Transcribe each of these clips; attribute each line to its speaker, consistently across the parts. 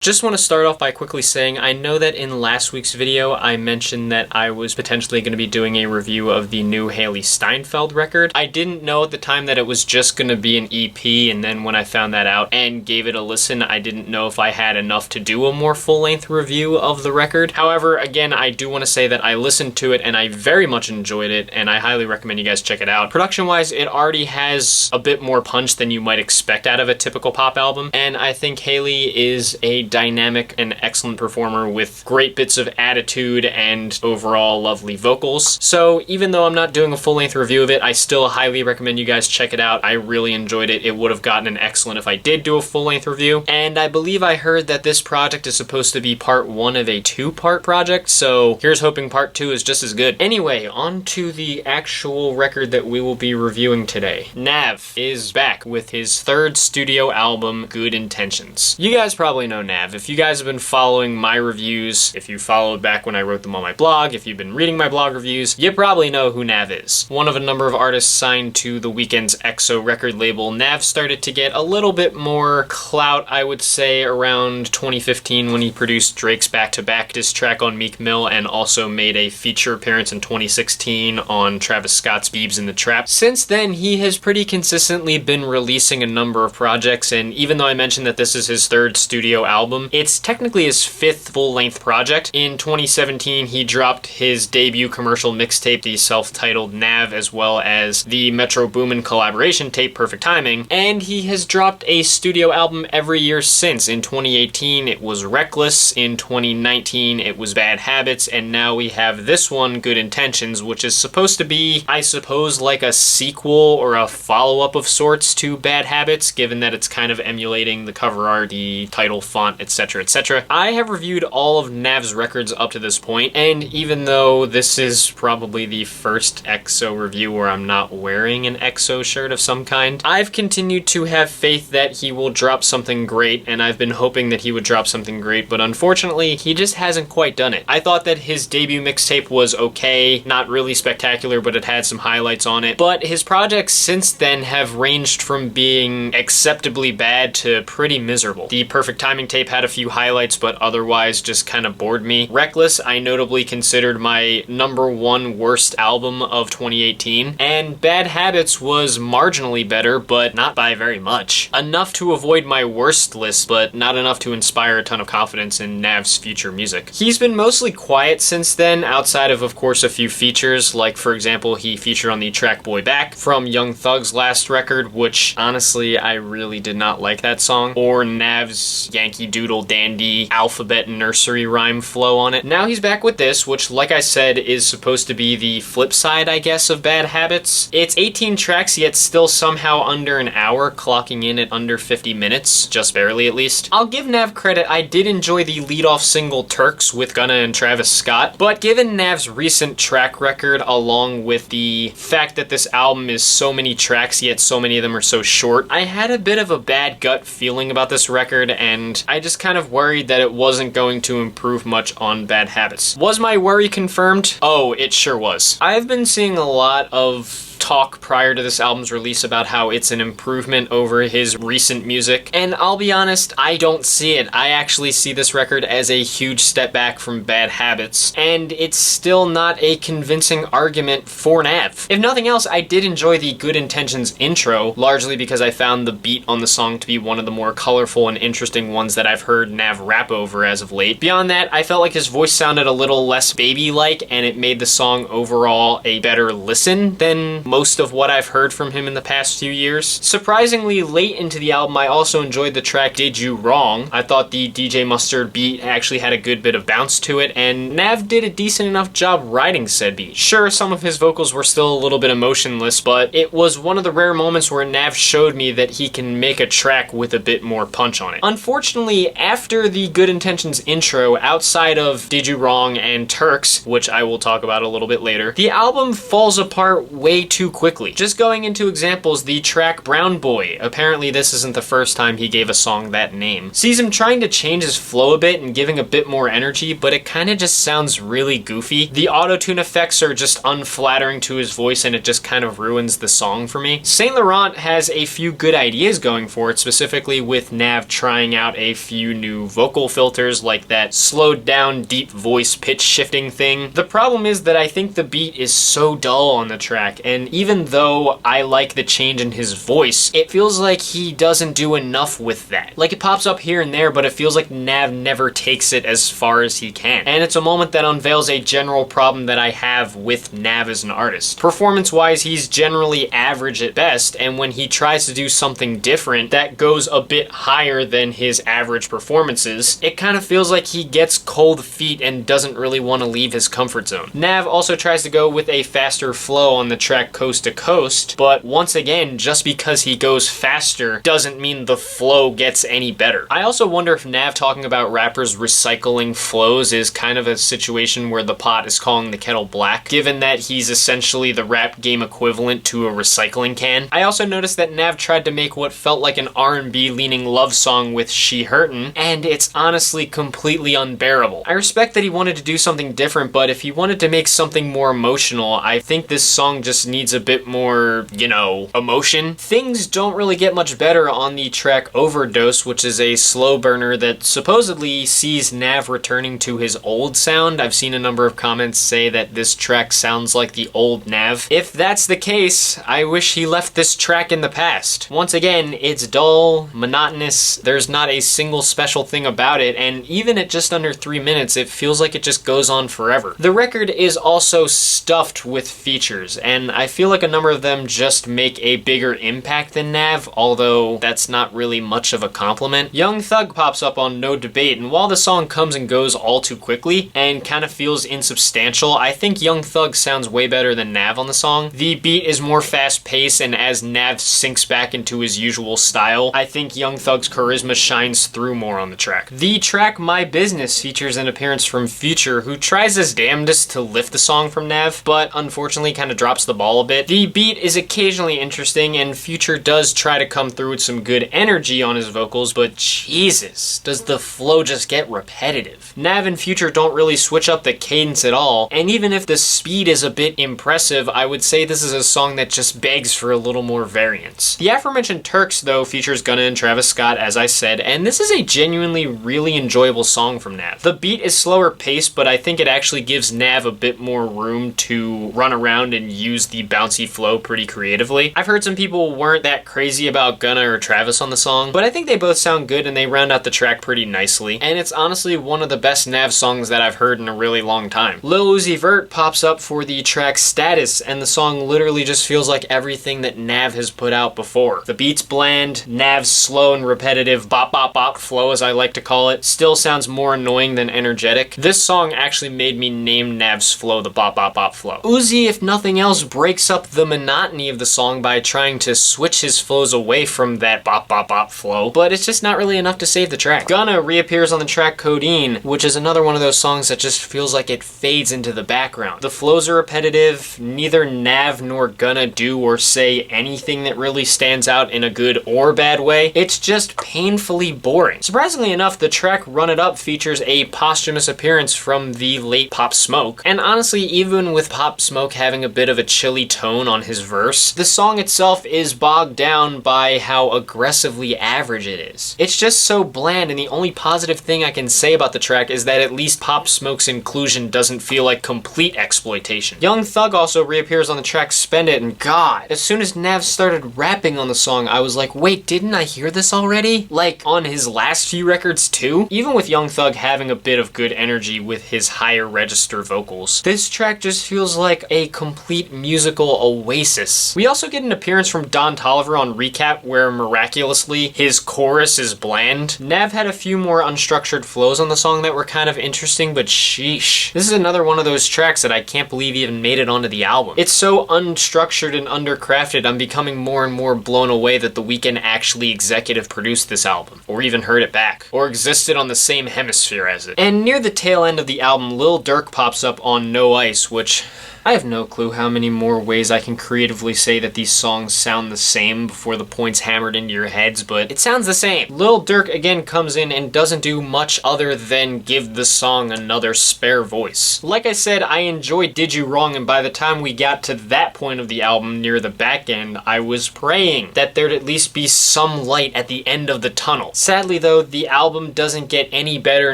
Speaker 1: Just want to start off by quickly saying I know that in last week's video I mentioned that I was potentially going to be doing a review of the new Hailee Steinfeld record. I didn't know at the time that it was just going to be an EP, and then when I found that out and gave it a listen, I didn't know if I had enough to do a more full-length review of the record. However, again, I do want to say that I listened to it and I very much enjoyed it, and I highly recommend you guys check it out. Production-wise, it already has a bit more punch than you might expect out of a typical pop album, and I think Hailee is a dynamic and excellent performer with great bits of attitude and overall lovely vocals. So even though I'm not doing a full-length review of it, I still highly recommend you guys check it out. I really enjoyed it. It would have gotten an excellent if I did do a full-length review. And I believe I heard that this project is supposed to be part one of a two-part project, so here's hoping part two is just as good. Anyway, on to the actual record that we will be reviewing today. NAV is back with his third studio album, Good Intentions. You guys probably know NAV. If you guys have been following my reviews, if you followed back when I wrote them on my blog, if you've been reading my blog reviews, you probably know who NAV is. One of a number of artists signed to The Weeknd's EXO record label, NAV started to get a little bit more clout, I would say, around 2015 when he produced Drake's back-to-back diss track on Meek Mill and also made a feature appearance in 2016 on Travis Scott's Biebs in the Trap. Since then, he has pretty consistently been releasing a number of projects, and even though I mentioned that this is his third studio album, it's technically his fifth full-length project. In 2017, he dropped his debut commercial mixtape, the self-titled NAV, as well as the Metro Boomin collaboration tape, Perfect Timing, and he has dropped a studio album every year since. In 2018, it was Reckless, in 2019, it was Bad Habits, and now we have this one, Good Intentions, which is supposed to be, I suppose, like a sequel or a follow-up of sorts to Bad Habits, given that it's kind of emulating the cover art, the title font, etc., etc. I have reviewed all of NAV's records up to this point, and even though this is probably the first EXO review where I'm not wearing an EXO shirt of some kind, I've continued to have faith that he will drop something great, and I've been hoping that he would drop something great, but unfortunately, he just hasn't quite done it. I thought that his debut mixtape was okay, not really spectacular, but it had some highlights on it, but his projects since then have ranged from being acceptably bad to pretty miserable. The Perfect Timing tape had a few highlights, but otherwise just kind of bored me. Reckless, I notably considered my #1 worst album of 2018, and Bad Habits was marginally better, but not by very much. Enough to avoid my worst list, but not enough to inspire a ton of confidence in NAV's future music. He's been mostly quiet since then, outside of course, a few features, like, for example, he featured on the track Boy Back from Young Thug's last record, which, honestly, I really did not like that song, or NAV's Yankee Doodle Dandy alphabet nursery rhyme flow on it. Now he's back with this, which, like I said, is supposed to be the flip side, I guess, of Bad Habits. It's 18 tracks, yet still somehow under an hour, clocking in at under 50 minutes, just barely at least. I'll give NAV credit, I did enjoy the lead-off single Turks with Gunna and Travis Scott, but given NAV's recent track record, along with the fact that this album is so many tracks, yet so many of them are so short, I had a bit of a bad gut feeling about this record, and I just kind of worried that it wasn't going to improve much on Bad Habits. Was my worry confirmed? Oh, it sure was. I've been seeing a lot of talk prior to this album's release about how it's an improvement over his recent music, and I'll be honest, I don't see it. I actually see this record as a huge step back from Bad Habits, and it's still not a convincing argument for NAV. If nothing else, I did enjoy the Good Intentions intro, largely because I found the beat on the song to be one of the more colorful and interesting ones that I've heard NAV rap over as of late. Beyond that, I felt like his voice sounded a little less baby-like, and it made the song overall a better listen than most of what I've heard from him in the past few years. Surprisingly late into the album, I also enjoyed the track Did You Wrong. I thought the DJ Mustard beat actually had a good bit of bounce to it, and NAV did a decent enough job writing said beat. Sure, some of his vocals were still a little bit emotionless, but it was one of the rare moments where NAV showed me that he can make a track with a bit more punch on it. Unfortunately, after the Good Intentions intro, outside of Did You Wrong and Turks, which I will talk about a little bit later, the album falls apart way too too quickly. Just going into examples, the track Brown Boy, apparently this isn't the first time he gave a song that name, sees him trying to change his flow a bit and giving a bit more energy, but it kind of just sounds really goofy. The auto-tune effects are just unflattering to his voice and it just kind of ruins the song for me. Saint Laurent has a few good ideas going for it, specifically with NAV trying out a few new vocal filters like that slowed down deep voice pitch shifting thing. The problem is that I think the beat is so dull on the track, and even though I like the change in his voice, it feels like he doesn't do enough with that. Like, it pops up here and there, but it feels like NAV never takes it as far as he can. And it's a moment that unveils a general problem that I have with NAV as an artist. Performance-wise, he's generally average at best, and when he tries to do something different that goes a bit higher than his average performances, it kind of feels like he gets cold feet and doesn't really want to leave his comfort zone. NAV also tries to go with a faster flow on the track Coast to Coast, but once again, just because he goes faster doesn't mean the flow gets any better. I also wonder if NAV talking about rappers recycling flows is kind of a situation where the pot is calling the kettle black, given that he's essentially the rap game equivalent to a recycling can. I also noticed that NAV tried to make what felt like an R&B leaning love song with She Hurtin', and it's honestly completely unbearable. I respect that he wanted to do something different, but if he wanted to make something more emotional, I think this song just needs a bit more, you know, emotion. Things don't really get much better on the track Overdose, which is a slow burner that supposedly sees NAV returning to his old sound. I've seen a number of comments say that this track sounds like the old NAV. If that's the case, I wish he left this track in the past. Once again, it's dull, monotonous, there's not a single special thing about it, and even at just under 3 minutes, it feels like it just goes on forever. The record is also stuffed with features, and I feel like a number of them just make a bigger impact than NAV, although that's not really much of a compliment. Young Thug pops up on No Debate, and while the song comes and goes all too quickly and kind of feels insubstantial, I think Young Thug sounds way better than NAV on the song. The beat is more fast-paced, and as NAV sinks back into his usual style, I think Young Thug's charisma shines through more on the track. The track My Business features an appearance from Future, who tries his damnedest to lift the song from NAV, but unfortunately kind of drops the ball a bit. The beat is occasionally interesting, and Future does try to come through with some good energy on his vocals, but Jesus, does the flow just get repetitive. NAV and Future don't really switch up the cadence at all, and even if the speed is a bit impressive, I would say this is a song that just begs for a little more variance. The aforementioned Turks, though, features Gunna and Travis Scott, as I said, and this is a genuinely really enjoyable song from NAV. The beat is slower paced, but I think it actually gives NAV a bit more room to run around and use the bouncy flow pretty creatively. I've heard some people weren't that crazy about Gunna or Travis on the song, but I think they both sound good and they round out the track pretty nicely, and it's honestly one of the best NAV songs that I've heard in a really long time. Lil Uzi Vert pops up for the track Status, and the song literally just feels like everything that NAV has put out before. The beat's bland, NAV's slow and repetitive bop bop bop flow, as I like to call it, still sounds more annoying than energetic. This song actually made me name NAV's flow the bop bop bop flow. Uzi, if nothing else, breaks up the monotony of the song by trying to switch his flows away from that bop bop bop flow, but it's just not really enough to save the track. Gunna reappears on the track Codeine, which is another one of those songs that just feels like it fades into the background. The flows are repetitive, neither NAV nor Gunna do or say anything that really stands out in a good or bad way. It's just painfully boring. Surprisingly enough, the track Run It Up features a posthumous appearance from the late Pop Smoke, and honestly, even with Pop Smoke having a bit of a chilly tone on his verse, the song itself is bogged down by how aggressively average it is. It's just so bland, and the only positive thing I can say about the track is that at least Pop Smoke's inclusion doesn't feel like complete exploitation. Young Thug also reappears on the track Spend It, and God, as soon as NAV started rapping on the song, I was like, wait, didn't I hear this already? Like, on his last few records too? Even with Young Thug having a bit of good energy with his higher register vocals, this track just feels like a complete musical oasis. We also get an appearance from Don Toliver on Recap, where miraculously his chorus is bland. NAV had a few more unstructured flows on the song that were kind of interesting, but sheesh. This is another one of those tracks that I can't believe even made it onto the album. It's so unstructured and undercrafted, I'm becoming more and more blown away that The Weeknd actually executive produced this album, or even heard it back, or existed on the same hemisphere as it. And near the tail end of the album, Lil Durk pops up on No Ice, which I have no clue how many more ways I can creatively say that these songs sound the same before the point's hammered into your heads, but it sounds the same. Lil Durk again comes in and doesn't do much other than give the song another spare voice. Like I said, I enjoyed Did You Wrong, and by the time we got to that point of the album near the back end, I was praying that there'd at least be some light at the end of the tunnel. Sadly though, the album doesn't get any better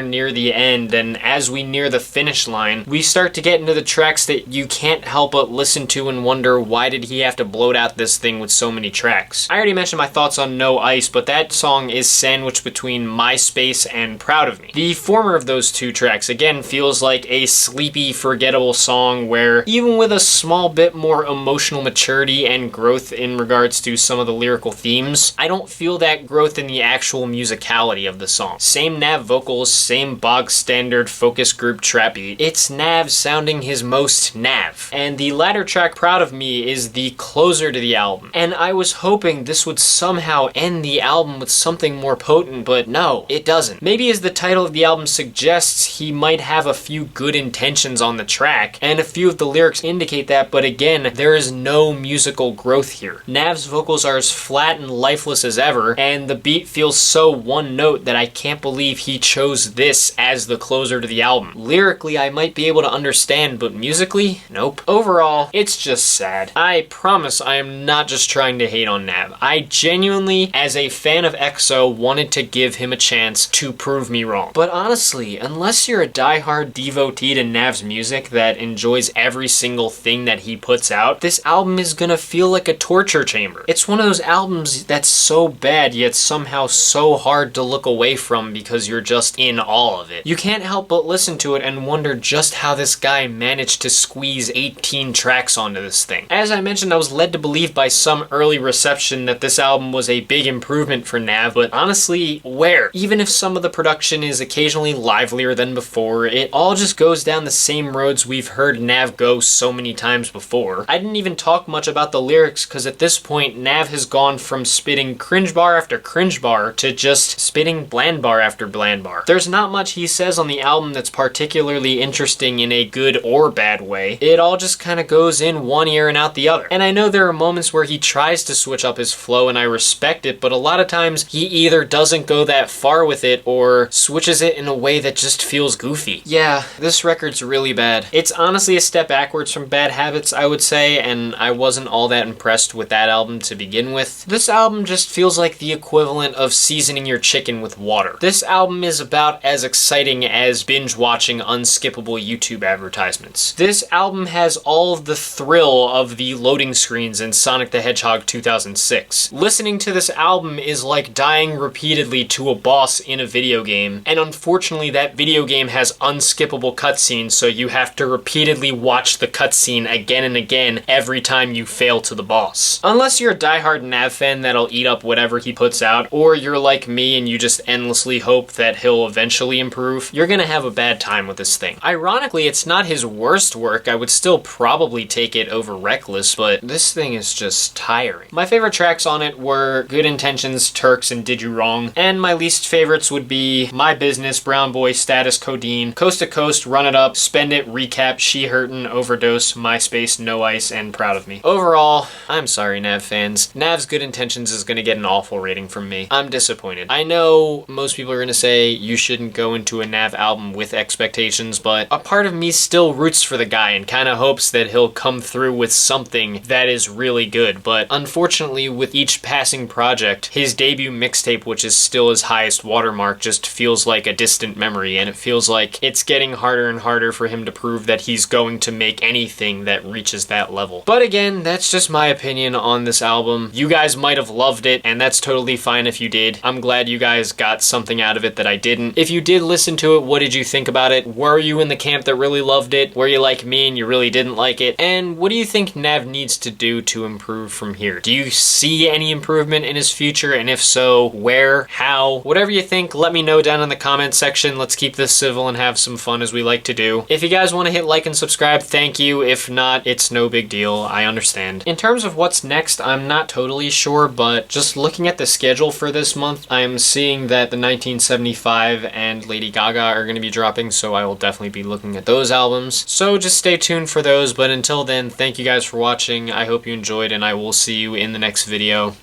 Speaker 1: near the end, and as we near the finish line, we start to get into the tracks that you can't help but listen to and wonder, why did he have to bloat out this thing with so many tracks? I already mentioned my thoughts on No Ice, but that song is sandwiched between MySpace and Proud of Me. The former of those two tracks, again, feels like a sleepy, forgettable song where, even with a small bit more emotional maturity and growth in regards to some of the lyrical themes, I don't feel that growth in the actual musicality of the song. Same NAV vocals, same bog standard focus group trap beat. It's NAV sounding his most NAV. And the latter track, Proud of Me, is the closer to the album. And I was hoping this would somehow end the album with something more potent, but no, it doesn't. Maybe as the title of the album suggests, he might have a few good intentions on the track, and a few of the lyrics indicate that, but again, there is no musical growth here. NAV's vocals are as flat and lifeless as ever, and the beat feels so one note that I can't believe he chose this as the closer to the album. Lyrically, I might be able to understand, but musically, nope. Overall, it's just sad. I promise I am not just trying to hate on NAV. I genuinely, as a fan of EXO, wanted to give him a chance to prove me wrong. But honestly, unless you're a diehard devotee to NAV's music that enjoys every single thing that he puts out, this album is gonna feel like a torture chamber. It's one of those albums that's so bad yet somehow so hard to look away from because you're just in awe of it. You can't help but listen to it and wonder just how this guy managed to squeeze 18 tracks onto this thing. As I mentioned, I was led to believe by some early reception that this album was a big improvement for NAV, but honestly, where? Even if some of the production is occasionally livelier than before, it all just goes down the same roads we've heard NAV go so many times before. I didn't even talk much about the lyrics because at this point, NAV has gone from spitting cringe bar after cringe bar to just spitting bland bar after bland bar. There's not much he says on the album that's particularly interesting in a good or bad way. It all just kind of goes in one ear and out the other. And I know there are moments where he tries to switch up his flow and I respect it, but a lot of times he either doesn't go that far with it or switches it in a way that just feels goofy. Yeah, this record's really bad. It's honestly a step backwards from Bad Habits, I would say, and I wasn't all that impressed with that album to begin with. This album just feels like the equivalent of seasoning your chicken with water. This album is about as exciting as binge watching unskippable YouTube advertisements. This album has all of the thrill of the loading screens in Sonic the Hedgehog 2006. Listening to this album is like dying repeatedly to a boss in a video game, and unfortunately that video game has unskippable cutscenes, so you have to repeatedly watch the cutscene again and again every time you fail to the boss. Unless you're a diehard NAV fan that'll eat up whatever he puts out, or you're like me and you just endlessly hope that he'll eventually improve, you're gonna have a bad time with this thing. Ironically, it's not his worst work. I would still probably take it over Reckless, but this thing is just tiring. My favorite tracks on it were Good Intentions, Turks, and Did You Wrong, and my least favorites would be My Business, Brown Boy, Status, Codeine, Coast to Coast, Run It Up, Spend It, Recap, She Hurtin', Overdose, MySpace, No Ice, and Proud of Me. Overall, I'm sorry, NAV fans. NAV's Good Intentions is gonna get an awful rating from me. I'm disappointed. I know most people are gonna say you shouldn't go into a NAV album with expectations, but a part of me still roots for the guy and kinda hopes that he'll come through with something that is really good. But unfortunately, with each passing project, his debut mixtape, which is still his highest watermark, just feels like a distant memory, and it feels like it's getting harder and harder for him to prove that he's going to make anything that reaches that level. But again, that's just my opinion on this album. You guys might have loved it, and that's totally fine if you did. I'm glad you guys got something out of it that I didn't. If you did listen to it, what did you think about it? Were you in the camp that really loved it? Were you like me and you really didn't like it? And what do you think NAV needs to do to improve from here? Do you see any improvement in his future? And if so, where? How? Whatever you think, let me know down in the comments section. Let's keep this civil and have some fun as we like to do. If you guys want to hit like and subscribe, thank you. If not, it's no big deal. I understand. In terms of what's next, I'm not totally sure, but just looking at the schedule for this month, I'm seeing that the 1975 and Lady Gaga are going to be dropping, so I will definitely be looking at those albums. So just stay tuned tuned for those, but until then, thank you guys for watching. I hope you enjoyed, and I will see you in the next video.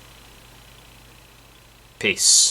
Speaker 1: Peace.